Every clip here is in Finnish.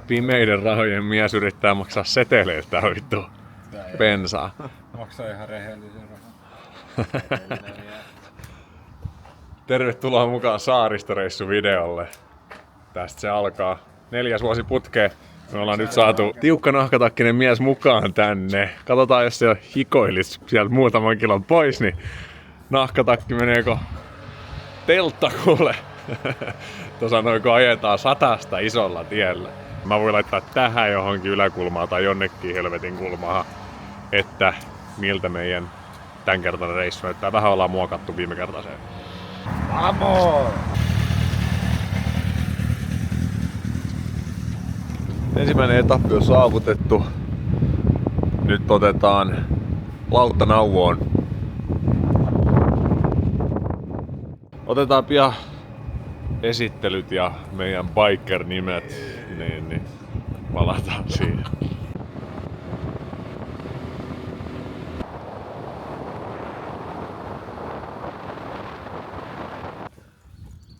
Pimeiden rahojen mies yrittää maksaa seteleiltä vittu bensaa. Maksaa ihan rehellisen rahan. Tervetuloa mukaan Saaristoreissu-videolle. Tästä se alkaa. 4. vuosi putkeen. Me ollaan nyt saatu tiukka nahkatakkinen mies mukaan tänne. Katsotaan, jos se hikoilisi sieltä muutaman kilon pois, niin nahkatakki meneekö teltta kuule. Tuossa noin kun ajetaan 100 isolla tiellä. Mä voin laittaa tähän johonkin yläkulmaan tai jonnekin helvetin kulmaan, että miltä meidän tämänkertainen reissu näyttää. Vähän ollaan muokattu viime kertaiseen. Vamos! Ensimmäinen etappi on saavutettu. Nyt otetaan lautta nauvoon. Otetaan pian esittelyt ja meidän biker-nimet, niin palataan siihen.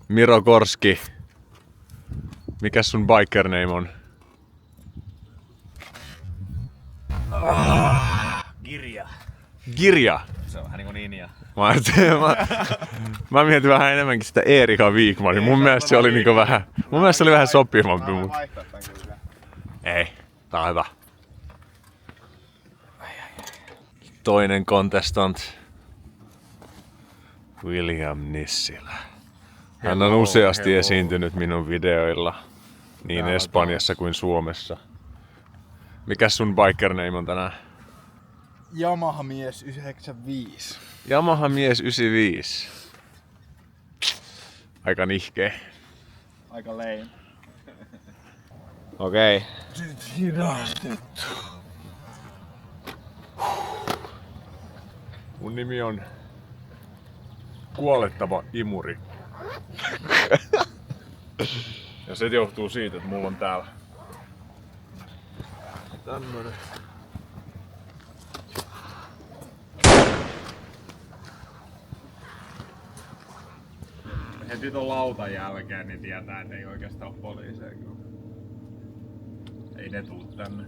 Miro Korski, mikäs sun biker name on? Girja. Girja? Se on vähän niinku Ninja. Mä mietin vähän enemmänkin sitä Erika Wigmanin. Mun mielestä se oli niinku vähän, vähän sopivampi. Ei, tää on hyvä. Toinen contestant. William Nissilä. Hän on useasti esiintynyt minun videoilla. Niin Espanjassa kuin Suomessa. Mikäs sun biker name on tänään? Yamaha mies 95. Yamaha mies 95. Aika nihkeä. Aika lame. Okei. Hidastettu. Mun nimi on Kuolettava Imuri. Ja se johtuu siitä, että mulla on täällä tämmönen Heti ton lautan jälkeen niin tietää, että ei oikeastaan ole poliiseja kyllä. Ei ne tuu tänne.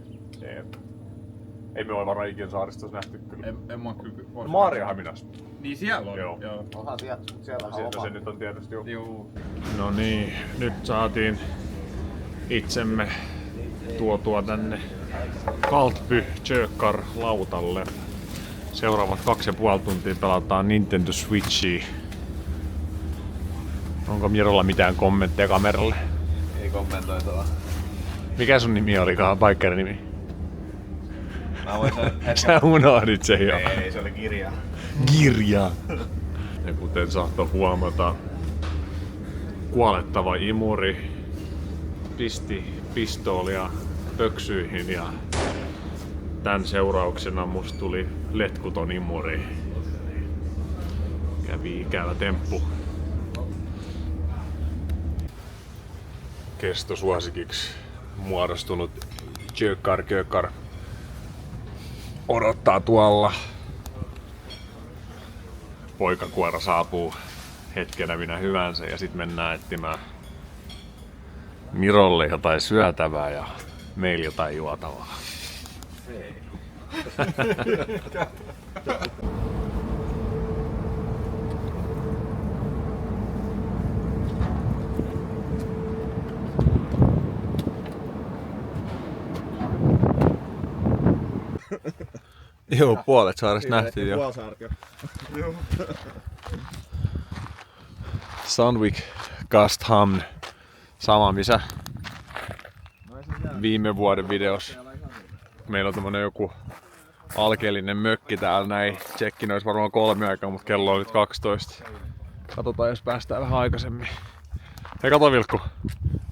Ei me ole varmaan ikinä Saaristossa nähty kyllä. En mä kyllä. Maariahaminassa. Niin siellä on. Joo. Onhan siellä Siitä se nyt on tietysti jo. Juu. No niin, nyt saatiin itsemme tuotua tänne Kaltby Jökar lautalle. Seuraavat 2,5 tuntia pelataan Nintendo Switchia. Onko Mirolla mitään kommentteja kameralle? Ei kommentoitavaa. Mikä sun nimi olikaan, biker nimi? Mä voin Sä unohdit sen jo. Ei, se oli Girja. Girja. Ja kuten saattoi huomata, Kuolettava Imuri pisti pistoolia pöksyihin ja tän seurauksena musta tuli letkuton imuri. Kävi ikävä temppu. Kestosuosikiksi muodostunut Jökar odottaa tuolla. Poikakuora saapuu hetkenä minä hyvänsä ja sit mennään etsimään Mirolle jotain syötävää ja meillä jotain juotavaa. Joo, puolet saaresta nähtiin jo. Sandvik Kasthamn. Sama missä viime vuoden videossa. Meillä on tämmönen joku alkeellinen mökki täällä näin. Tsekkin olisi varmaan 3 aikaa, mutta kello on nyt 12. Katsotaan jos päästään vähän aikaisemmin. Hei kato Vilkku.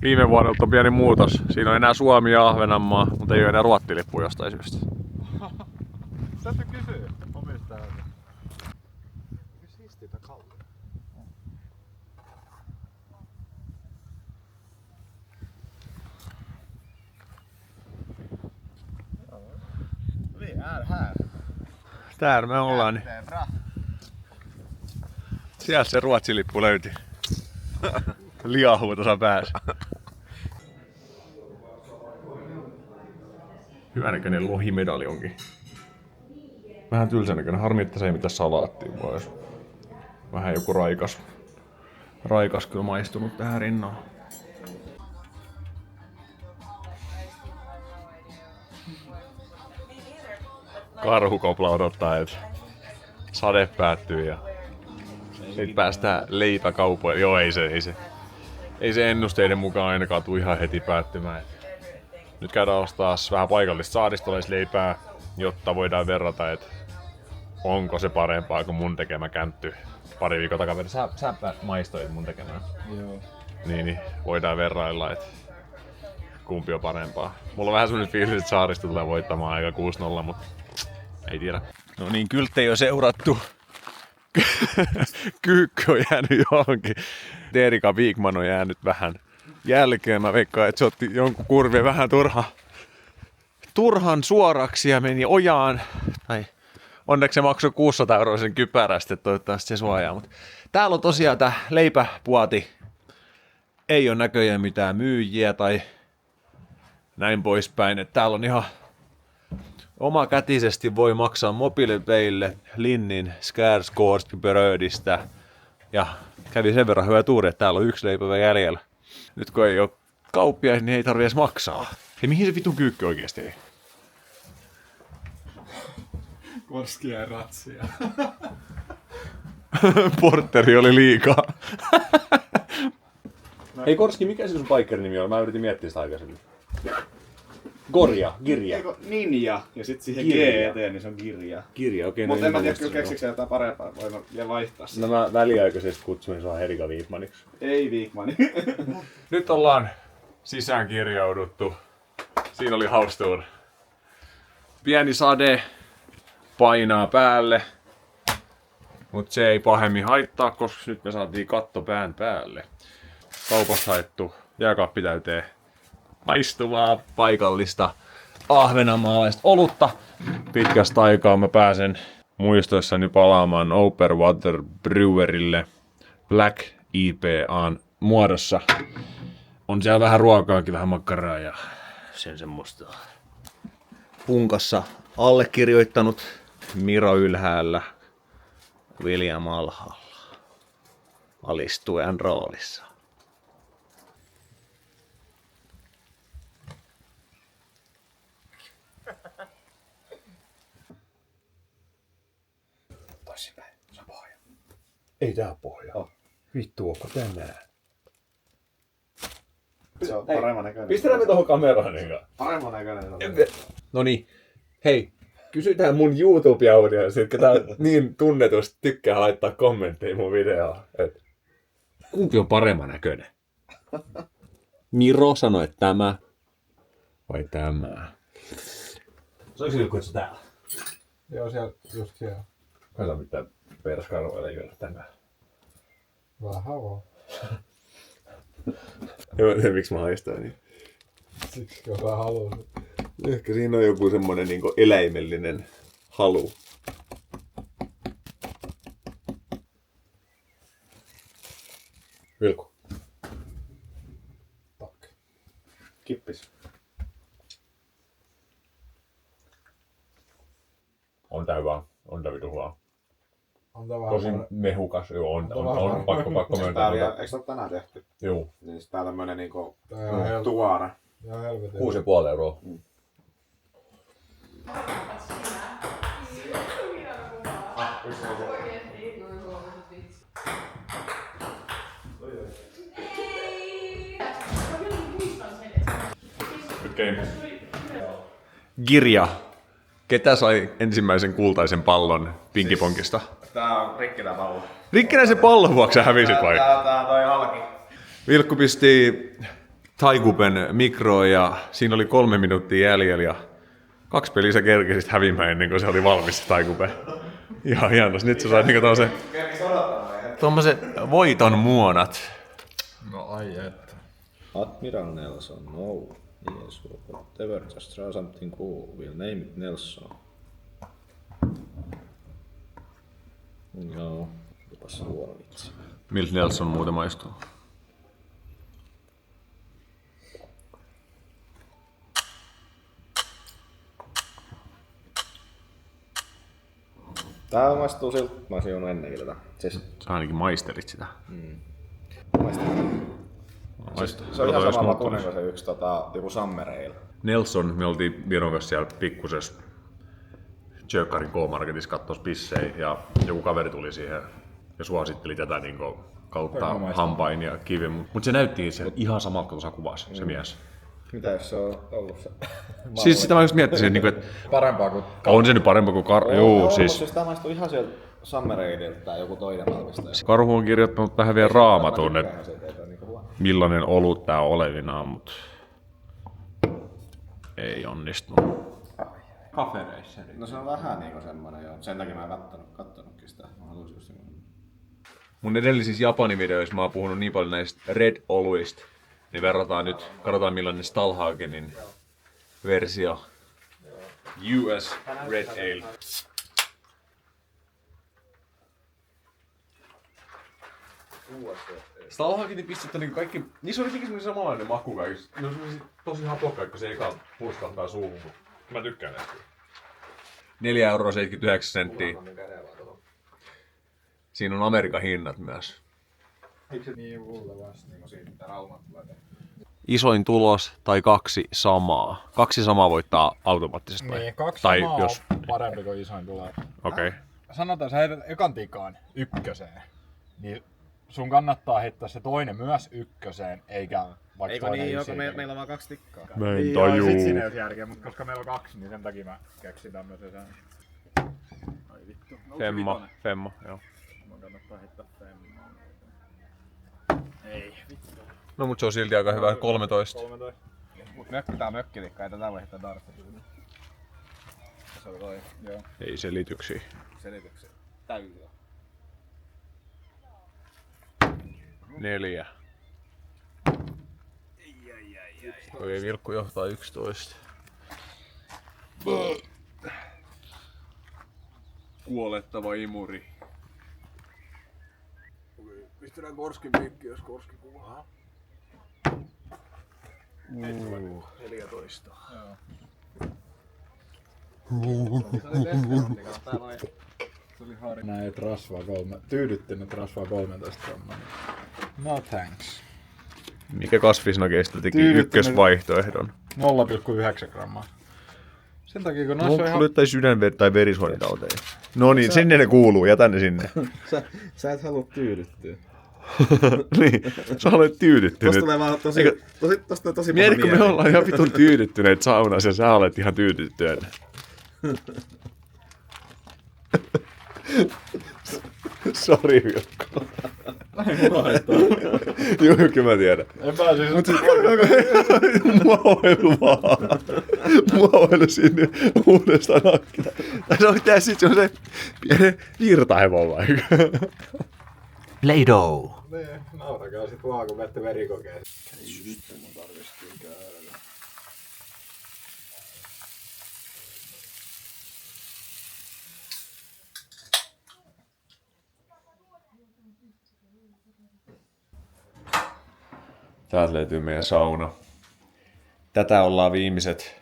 Viime vuodelta on pieni muutos. Siinä on enää Suomi ja Ahvenanmaa, mutta ei ole enää Ruotsi-lippu jostain syystä. Sä et kysyä omistajalta. Siistiä tää kallio. Vi är här. Täällä me ollaan. Niin. Sieltä se Ruotsi-lippu löyti. Liahuu tuossa päässä. Hyvänäköinen lohimedaljonki. Vähän tylsän näköinen. Harmi, että se ei mitään salaattia pois. Vähän joku raikas kyllä maistunut tähän rinnalla. Karhukopla odottaa, että sade päättyy ja nyt päästään leipäkaupoille. Joo, ei se ennusteiden mukaan ainakaan tule ihan heti päättymään. Nyt käydään ostaa vähän paikallista saaristolaisleipää, jotta voidaan verrata, että onko se parempaa kuin mun tekemä käntty pari viikon takaperin. Sä maistoit mun tekemään. Joo. Niin voidaan verrailla, että kumpi on parempaa. Mulla on vähän semmoinen fiilis, että saaristo tulee voittamaan aika 6-0, mutta ei tiedä. No niin, kylttejä on seurattu. Kyykky on jäänyt johonkin. Erika Wigman on jäänyt vähän jälkeen. Mä veikkaan, että se otti jonkun kurvien vähän turhan suoraksi ja meni ojaan. Tai onneksi se maksoi 600 € sen kypärästä, että toivottavasti se suojaa. Mutta täällä on tosiaan tää leipäpuoti. Ei ole näköjään mitään myyjiä tai näin poispäin. Että täällä on ihan omakätisesti voi maksaa mobiilipeille Linnin Skarsgårdsbrödistä. Ja kävi sen verran hyvä tuuri, että täällä on 1 leipävä jäljellä. Nyt kun ei ole kauppia, niin ei tarvitse edes maksaa. Hei, mihin se vitun kyykky oikeesti ei? Korskia ja ratsia. Porteri oli liikaa. Hei Korski, mikä se sun paikkarin nimi on? Mä yritin miettiä sitä aikaisemmin. Girja. Ninja ja sit siihen Girja. G eteen, niin se on Girja. Kirja, okei. Mutta en mä tiedä, kyllä keksikö se jotain parempaa, voin vielä vaihtaa sitä. No mä väliaikaisesti kutsuin sua Erika Wigmaniksi. Ei Wigman. Nyt ollaan sisään kirjauduttu. Siinä oli house tour. Pieni sade painaa päälle. Mut se ei pahemmin haittaa, koska nyt me saatiin katto pään päälle. Kaupassa haettu jääkaappi täyteen maistuvaa paikallista ahvenanmaalaista olutta. Pitkästä aikaa mä pääsen muistoissani palaamaan Overwater Brewerille Black IPA:n muodossa. On siellä vähän ruokaakin, vähän makkaraa ja sen semmoista. Punkassa allekirjoittanut Miro ylhäällä, William alhaalla, alistujan roolissa. Toisinpäin, se on pohja. Ei tää oo pohja. Oh. Vittu, onko tänään? Se on paremman näköinen. Pistetään me tohon kameraan niin. Paremman näköinen. Noniin, hei, kysytään mun YouTube-audioissa, jotka tää niin tunnetusti tykkää laittaa kommentteja mun videoon. Et kumpi on paremman näköinen? Miro sanoi, että tämä vai tämä? Soiko joku, että täällä? Joo, siellä, just siellä. Kato mitään perskarvoille juoda tänään. Vähän vaan. Joo, miksi mä haistan niin? Siksi jos vähän haluaa. Ehkä siinä on joku semmonen niinku eläimellinen halu. Vilku. Tack. Kippis. On tää hyvä. On tää vitu hyvä. On tää vähän Tosi mehukas. Joo, on pakko Tää myöntää. oli, eikö tää tänään tehty? Joo. Niin tää on tämmönen niinku Tää on ihan tuore. ihan helvetin. 6,5 €. Girja. Ketä sai ensimmäisen kultaisen pallon pinkiponkista? Tää on rikki tää pallo. Rikkinäisen pallon vuoksi sä hävisit vai? Tää toi halki. Vilkku pisti Taikupen mikroon ja siinä oli 3 minuuttia jäljellä ja 2 peliä sä kerkesit hävimään ennen kuin se oli valmis Taikupe. Ihan hienos. Nyt sä sait niinku tommosen voiton muonat. No ai että. Admiral Nelson, no. Yes, whatever, just try something cool. We'll name it Nelson. Joo, jopas huono vitsi. Miltä Nelson muuten maistuu? Tää maistuu siltä, mä oon juonut ennenkin tätä. Siis Sä ainakin maistelit sitä. se on ihan sama makuinen kuin se yksi joku Summer Ale. Nelson, me oltiin Viron kanssa siellä pikkusessa Jökkarin K-Marketissa kattos pissei ja joku kaveri tuli siihen ja suositteli tätä niinku kautta hampain ja kivin. Mut se näytti se ihan samalta kuin tuossa kuvassa, se mies. Mitä jos se on ollut se? Siis sitä mä just miettisin, että Parempaa kuin... on se nyt parempi kuin Juu, siis Siis tää maistuu ihan sieltä Summer Aleilta tai joku toinen valmistaja. Karhu on kirjoittanut tähän vielä raamatun, että Se ei ole niinku huono. millainen olut tää on olevinaan, mut ei onnistunut. Kafereissa. No se on vähän niinku semmonen joo. Sen takia mä en kattonutkin sitä. Mä haluaisin just semmonen. Mun edellisissä Japani-videoissa mä oon puhunut niin paljon näistä Red-oluista, niin verrataan nyt, katsotaan millainen Stallhagenin versio. US Red Ale. Stallhagenin pistettä niin kaikki, niissä on jotenkin semmoinen samanlainen maku kaikissa. Ne on semmoisia tosi hapokkaita, kun se eka purskahtaa suuhun. Mä tykkään näistä. 4,79 €. Siinä on Amerikan hinnat myös. Eikö se niin mulle vasta niinku siitä Rauman tulee? Isoin tulos tai 2 samaa. 2 samaa voittaa automaattisesti. Niin, 2 tai samaa jos... on parempi kuin isoin tulee. Okei. Sanotaan, sä heität ekan tikaan ykköseen, niin sun kannattaa heittää se toinen myös ykköseen, eikä vaikka Eikö toinen niin, joko ysiin. meillä on vaan 2 tikkaa? Mä en Niin, joo, tajuu. sit siinä ei olisi järkeä, mutta koska meillä on 2, niin sen takia mä keksin tämmösen säännön. Ai vittu. Femma, joo. Mun kannattaa heittää femmaa. Ei, vittu. No mut se on silti aika hyvä, 13. 13. Mut mökkitään mökkitikkaa, ei tätä voi heittää darttia. Se oli toi. Joo. Ei selityksiä. Selityksen. Täysin. 4. Oi Vilkku johtaa 11. Kuolettava imuri. Pistetään Korskin piikki, jos Korski kuvaa. 14. Näet rasvaa tyydyttynyt rasvaa 13 grammaa. No thanks. Mikä kasvisnakeista teki Tyydyttynyt. ykkösvaihtoehdon? 0,9 grammaa. Sen takia kun noissa on Onko ihan... sulle jotain tai verisuonitauteja? No niin, sinne ne kuuluu, jätä ne sinne. Sä et halua tyydyttyä. Niin, sä olet tyydyttynyt. Tosta tulee vaan tosi paha Mietitkö, me mieli. ollaan ihan vitun tyydyttyneet saunassa ja sä olet ihan tyydyttynyt. Sori Vilkko. Joo, kyllä mä tiedän. En pääsis... Muovelu vaan. Muovelu sinne uudestaan nakkita. Tai se on tää sit se pienen virtahevo vaikka. Play-Doh. Niin, naurakaa sit vaan kun menette verikokeeseen. Täältä löytyy meidän sauna. Tätä ollaan viimeiset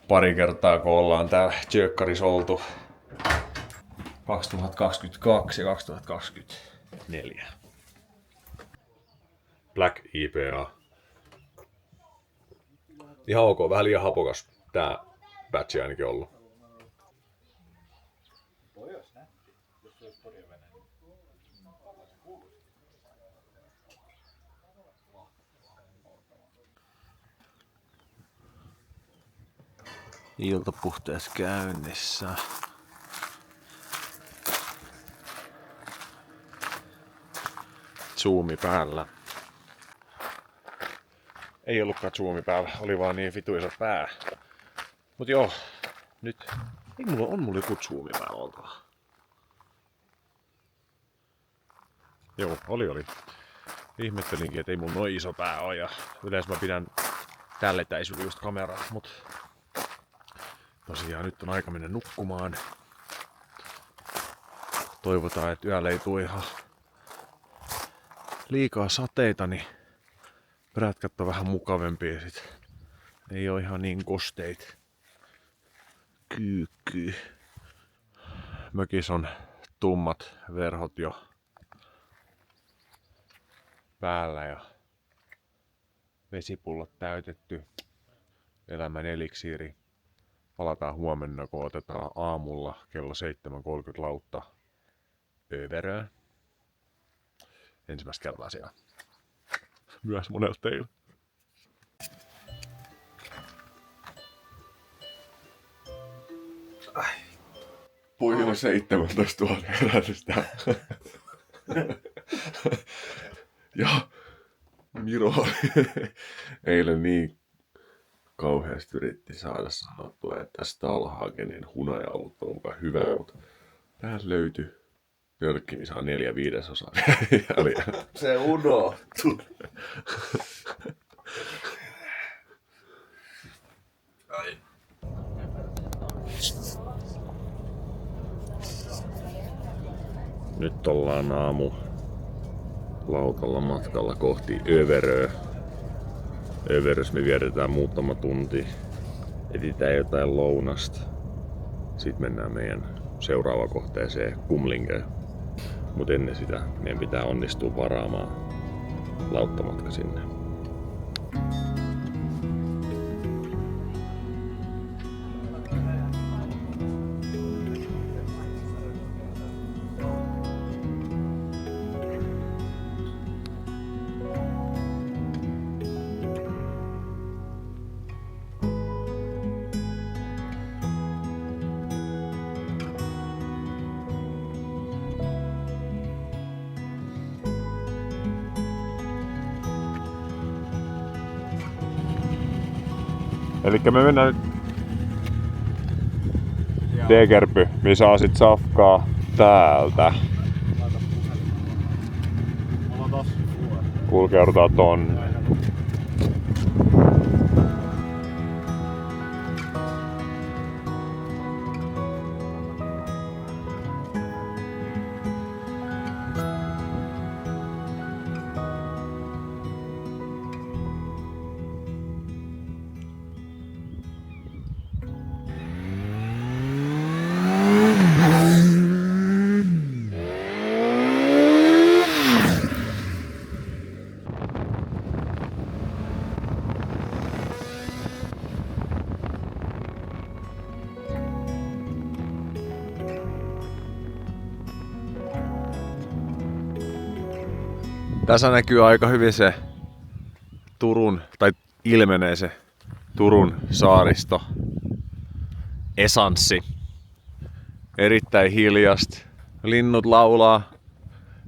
pari kertaa, kun ollaan täällä Jökkarissa oltu. 2022 ja 2024. Black IPA. Ihan ok, vähän liian hapokas tää batchi ainakin ollut. Iltapuhteessa käynnissä. Zoomi päällä. Ei ollutkaan zoomi päällä, oli vaan niin vitu iso pää. Mut joo, nyt ei on mulla joku zoomi päällä oltava. Joo, oli. Ihmettelinkin, että ei mulla noin iso pää ole ja yleensä mä pidän tälle etäisyydellä just kameraa, mut tosiaan nyt on aika mennä nukkumaan. Toivotaan, että yöllä ei tule ihan liikaa sateita, niin prätkät on vähän mukavempia sit. Ei oo ihan niin kosteit kyykkyy. mökissä on tummat verhot jo päällä ja vesipullot täytetty. Elämän eliksiiri. Palataan huomenna, kun otetaan aamulla kello 7.30 lautta Överöön. Ensimmäistä kertaa siellä. Myös monelta teillä. Pojilla 17 000 herätystä. Ja Miro eilen niin kauheasti yritti saada sanottua, että tästä alhaakenin hunajaolut on mukaan hyvä, mutta täältä löytyi jollekin, missä on 4/5 jäljellä. Se unohtui. Nyt ollaan aamu lautalla matkalla kohti Överöä. Överössä me vietetään muutama tunti. Etsitään jotain lounasta. Sitten mennään meidän seuraava kohteeseen Kumlingeen. Mut ennen sitä meidän pitää onnistua varaamaan lauttamatka sinne. Elikkä me mennään nyt Degerby, missä saa sit safkaa täältä. Kulkeudutaan tonne. Tässä näkyy aika hyvin se Turun, tai ilmenee se Turun saaristo esanssi. Erittäin hiljasta. Linnut laulaa.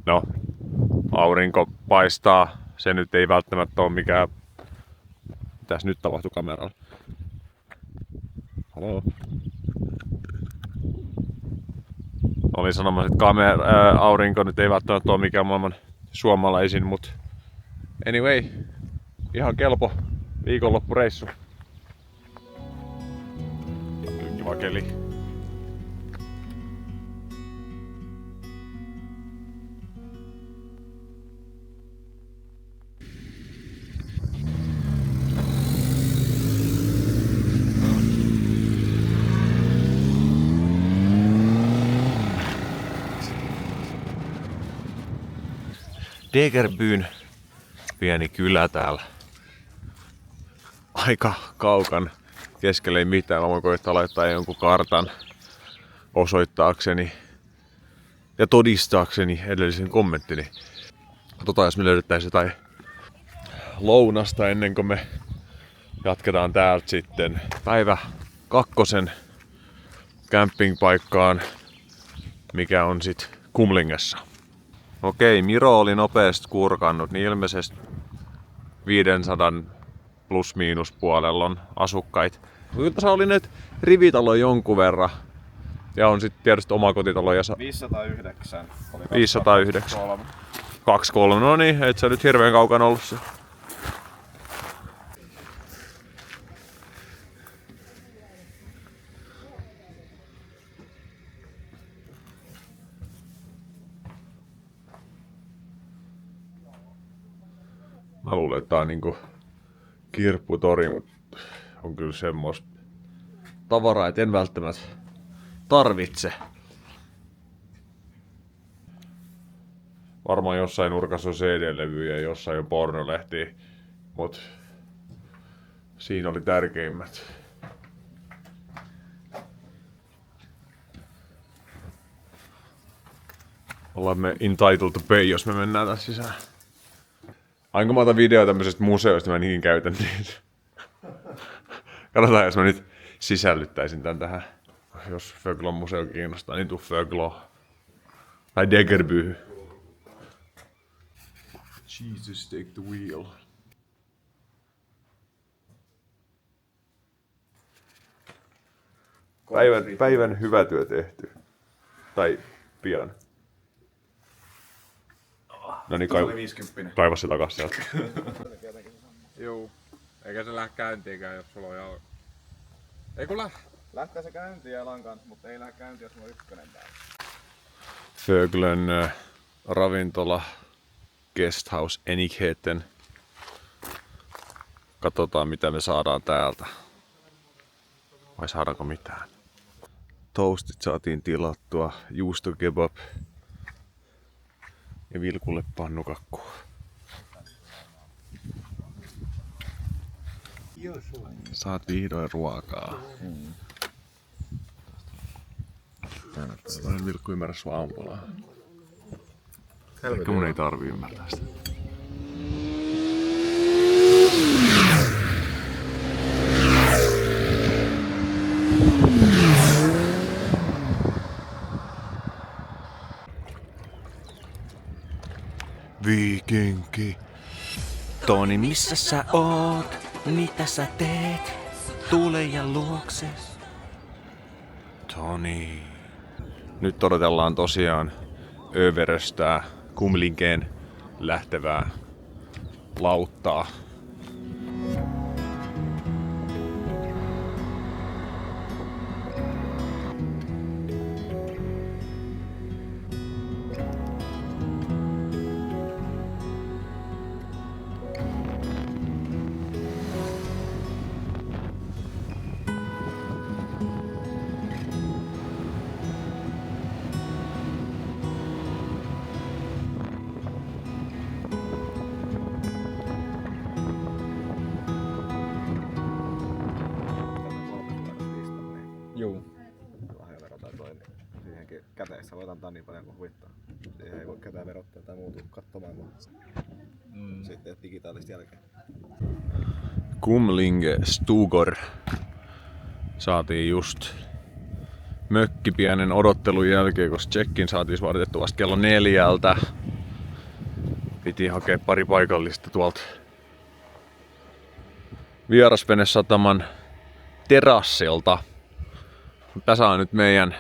No, aurinko paistaa. Se nyt ei välttämättä ole mikään... Mitäs nyt tapahtui kameralla? Haloo? Olin sanomassa, että aurinko nyt ei välttämättä ole mikään maailman suomalaisin, mut anyway, ihan kelpo viikonloppureissu. Kiva keli. Degerbyn pieni kylä täällä. Aika kaukan keskelle ei mitään. Mä voin koittaa laittaa jonkun kartan osoittaakseni ja todistaakseni edellisen kommenttini. Katsotaan, jos me löydettäisiin jotain lounasta ennen kuin me jatketaan täältä sitten päivä 2 campingpaikkaan, mikä on sit Kumlingessa. Okei, Miro oli nopeasti kurkannut, niin ilmeisesti 500 plus miinus puolella on asukkaita. Kyllä tässä oli nyt rivitalo jonkun verran. Ja on sitten tietysti omakotitalo ja 509. 509. 2-3, no niin, et sä nyt hirveän kaukana ollut se. Mä luulen, että tää on niinku kirpputori, mutta on kyllä semmoista tavaraa, et en välttämättä tarvitse. Varmaan jossain nurkassa on CD-levyjä ja jossain on pornolehtiä, mut siinä oli tärkeimmät. Ollaan me entitled to pay, jos me mennään tässä sisään. Ainko mä otan video tämmöisestä museoista, mä niin käytän niitä. Katsotaan, jos mä nyt sisällyttäisin tän tähän. Jos Föglon museo kiinnostaa, niin tuu Föglo. Tai Degerby. Jesus, take the wheel. Päivän hyvä työ tehty. Tai pian. No niin, kaiva se takas sieltä. Juu. Eikä se lähde käyntiinkään, jos sulla on jalka. Ei kun lähtee se käyntiin jalan kanssa, mutta ei lähde käyntiin, jos mulla on ykkönen täällä. Föglön ravintola, guesthouse, Enigheten. Katsotaan mitä me saadaan täältä. Vai saadaanko mitään? Toastit saatiin tilattua, juustokebab ja Vilkulle pannukakku. Saat vihdoin ruokaa. Vilkku ymmärrä sua aamupalaa. Ehkä mun ei tarvii ymmärtää sitä. Viikinki. Toni, missä sä oot? Mitä sä teet? Tule ja luokses. Toni. Nyt odotellaan tosiaan Överöstää Kumlinkeen lähtevää lauttaa. Juu. Lahjavero tai toi, niin siihenkin käteessä voit antaa niin paljon kuin huvittaa. Siihen ei voi ketään verottaa tai muuta katsomaan, mutta sitten teet digitaalista jälkeen. Kumlinge Stugor saatiin just mökki pienen odottelun jälkeen, koska check-in saatiin suoritettu vasta kello 4. Piti hakea pari paikallista tuolta Vierasvenesataman terassilta. Tässä on nyt meidän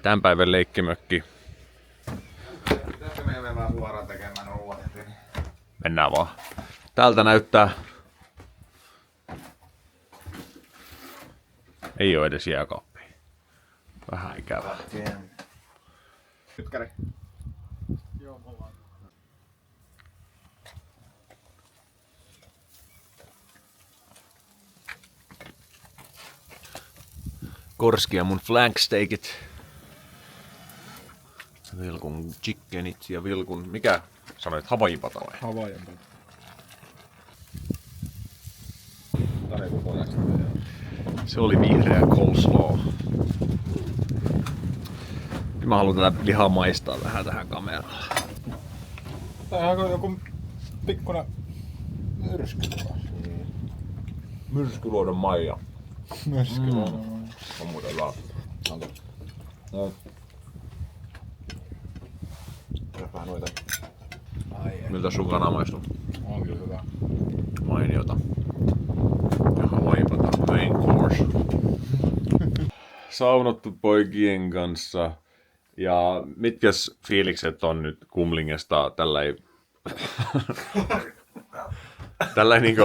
tämän päivän leikkimökki. Pitäisikö meidän mennä suoraan tekemään ruuat heti? Mennään vaan. Täältä näyttää. Ei oo edes jääkaappia. Vähän ikävää. Kytkäri. Korski ja mun flanksteakit. Vilkun chickenit ja Vilkun... Mikä sanoit? Havaijipata vai? Havajan pata. Toni kokonaista. Se oli vihreä coleslaw. Mä haluan tätä lihaa maistaa vähän tähän kameraan. Tää on joku pikkuinen myrskyluodo. Myrskyluodon Maija. Myrskyluodo. On muuten hyvä. Onko? No. Vähän noita. Miltä sun kana maistuu? On kyllä hyvä. Mainiota. Ja havaijipata main course. Saunottu poikien kanssa. Ja mitkäs fiilikset on nyt Kumlingesta tällä niinku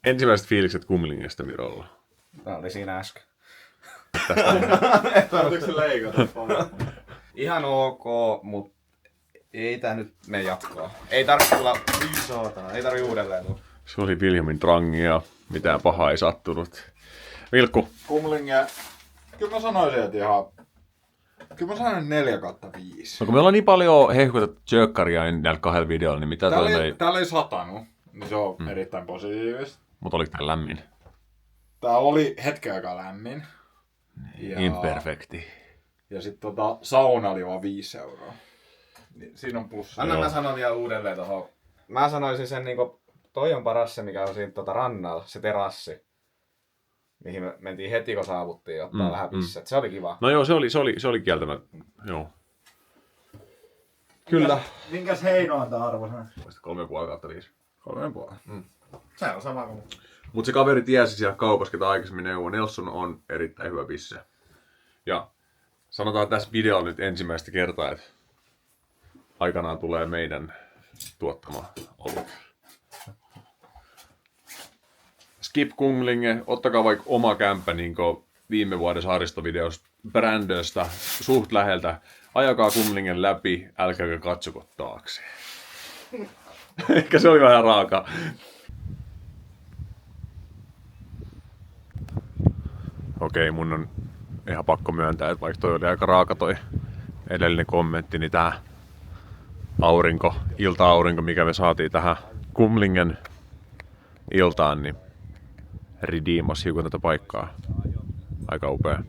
ensimmäiset fiilikset Kumlingesta Mirolla? Tää oli siinä äsken. Saatko se leikata? Ihan ok, mut ei tää nyt mene jatkoa. Ei tarvitse tulla saatana, ei tarvitse uudelleen tulla. Se oli Williamin trangia. Mitään pahaa ei sattunut. Vilkku. Kumlinge. Kyllä mä sanoisin, että Kyllä mä sanon 4/5. No kun me ollaan niin paljon hehkutettu Jökkaria näillä 2 videolla, niin mitä Täällä ei satanut, niin se on erittäin positiivista. Mutta oliko tää lämmin? Tää oli hetken aikaa lämmin. Ja... Imperfekti. Ja sit sauna oli vaan 5 euroa. Niin siinä on plussa. Anna mä sanon vielä uudelleen tohon. Mä sanoisin sen niinku, toi on paras se mikä on siinä rannalla, se terassi. Mihin me mentiin heti kun saavuttiin ottaa vähän pisset. Se oli kiva. No joo, se oli kieltämättä. Joo. Kyllä. Minkäs Heino antaa arvosana? 3,5/5. 3,5. Se on sama kuin... Mutta se kaveri tiesi siellä kaupassa, ketä aikaisemmin neuvoi. Nelson on erittäin hyvä pisse. Ja sanotaan tässä videolla nyt ensimmäistä kertaa, että aikanaan tulee meidän tuottama olut. Skip Kunglinge, ottakaa vaikka oma kämppä niin kuin viime vuoden saaristovideosta Brändöstä suht läheltä. Ajakaa Kumlingen läpi, älkääkä katsoko taakse. Ehkä se oli vähän raaka. Okei, mun on ihan pakko myöntää, että vaikka toi oli aika raaka toi edellinen kommentti, niin tää ilta-aurinko, mikä me saatiin tähän Kumlingen iltaan, niin ridiimos hiukan tätä paikkaa. Aika upea.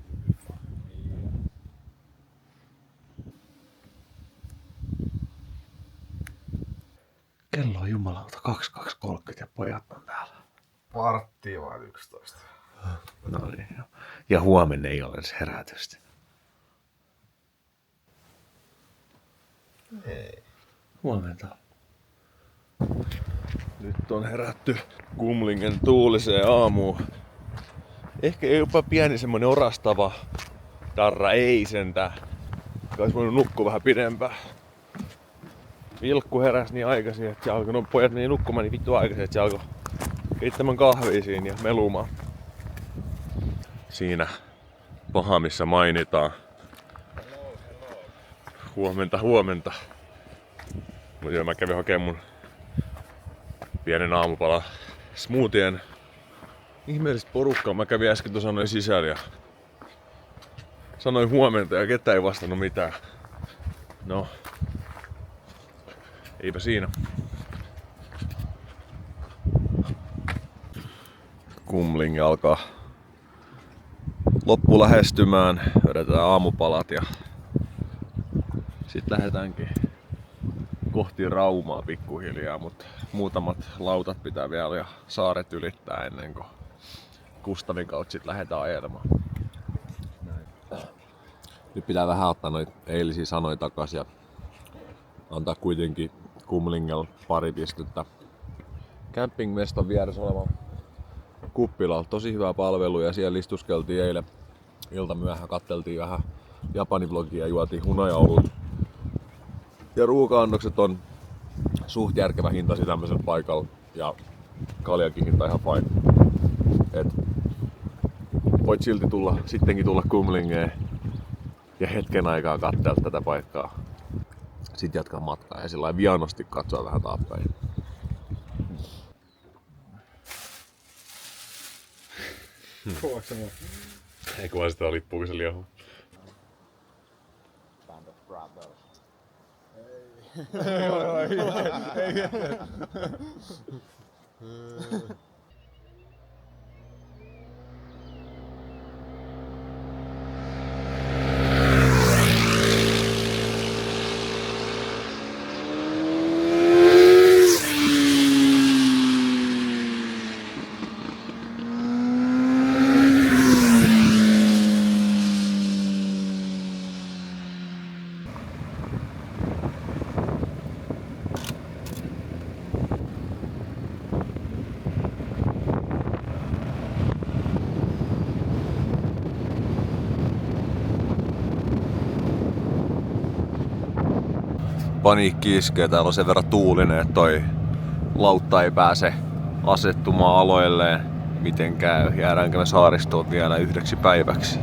Kello on jumalauta 22.30 ja pojat on täällä. Varttia vaan 11. No niin, joo. Ja huomenna ei ole edes herätystä. Ei. Huomenta. Nyt on herätty Kumlingen tuuliseen aamuun. Ehkä jopa pieni semmonen orastava tarra, ei sentään. Olisi voinut nukkua vähän pidempään. Vilkku heräsi niin aikaisin, että se alkoi, no pojat meni nukkumaan niin vittu aikaisin, että se alkoi keittämään kahvia siinä ja melumaan. Siinä paha, missä mainitaan. Huomenta. Mutta joo, mä kävin hakemaan mun pienen aamupala smoothien ihmeellistä porukkaa. Mä kävin äsken tuossa noin sisällä ja sanoin huomenta ja ketään ei vastannut mitään. No, eipä siinä. Kumling alkaa loppu lähestymään. Vedetään aamupalat ja sitten lähdetäänkin kohti Raumaa pikkuhiljaa, mutta muutamat lautat pitää vielä ja saaret ylittää ennen kuin Kustavin kautta sit lähdetään ajelemaan. Nyt pitää vähän ottaa noita eilisiä sanoja takaisin ja antaa kuitenkin Kumlingella pari pistettä. Campingmestan vieressä oleva kuppila, tosi hyvä palvelu ja siellä istuskeltiin eilen iltamyöhään, katteltiin vähän Japani-vlogia ja juotiin hunajaolut. Ja ruoka-annokset on suht järkevä hintaisia tämmöisellä paikalla ja kaljakin hinta ihan fine. Et voit silti sittenkin tulla Kumlingeen ja hetken aikaa katsella tätä paikkaa. Sitten jatkaa matkaa ja sillä vianosti katsoa vähän taappäin. Kuvaako se mua? Ei kuva sitä lippuu, kun se liahuu. Band of Brothers. Paniikki iskee, täällä on sen verran tuulinen, että toi lautta ei pääse asettumaan aloilleen miten käy. Jäädäänkö me saaristoon vielä 1 päiväksi.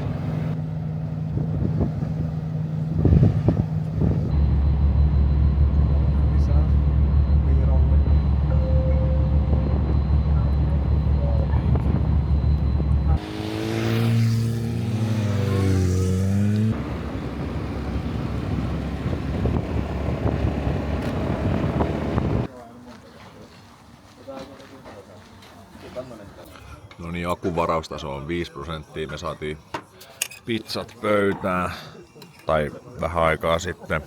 No niin, akun varaustaso on 5%. Me saatiin pizzat pöytään. Tai vähän aikaa sitten.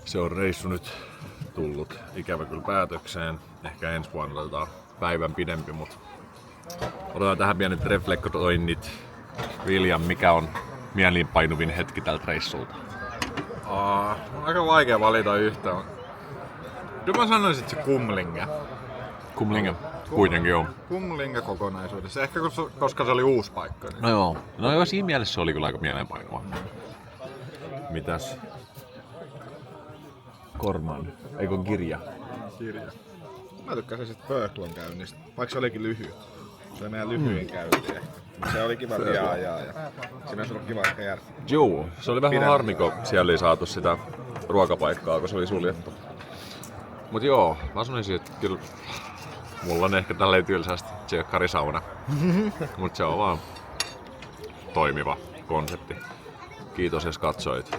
Se on reissu nyt tullut ikävä kyllä päätökseen. Ehkä ensi vuonna otetaan päivän pidempi, mutta otetaan tähän pienet reflektoinnit. William, mikä on mieliinpainuvin hetki tältä reissulta? Aika vaikea valita yhtä. Kyllä mä sanoisin, että se Kumlinge. Kumlinge, kuitenkin joo. Kumlinge kokonaisuudessa. Ehkä koska se oli uusi paikka. Niin. No joo, siinä mielessä se oli kyllä aika mieleenpainuva. Mitäs? Korman, eikö kirja? Kirja. Mä tykkäsin sit Pööklon käynnistä, vaikka se olikin lyhyt. Se oli meidän lyhyin käynti. Se oli kiva ajaa ja siinä olisi ollut kiva ehkä jäädä. Joo, se oli vähän harmi, kun siellä ei saatu sitä ruokapaikkaa, kun se oli suljettu. Mut joo, mä sanoisin, että kyllä mulla on ehkä tälleen tylsästi tsekkarisauna. Mut se on vaan toimiva konsepti. Kiitos jos katsoit.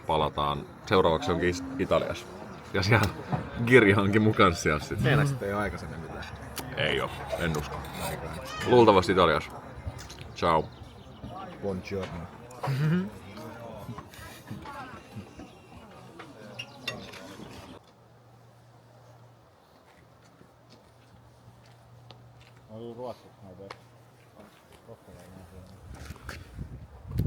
Palataan. Seuraavaksi onkin Italiassa. Ja siellä kirjaankin mukaan siellä sitten. Meinasit ei ole aikaisemmin mitään. Ei oo, en usko. Luultavasti Italiassa. Ciao. Buongiorno. Ruotsiksi näitä.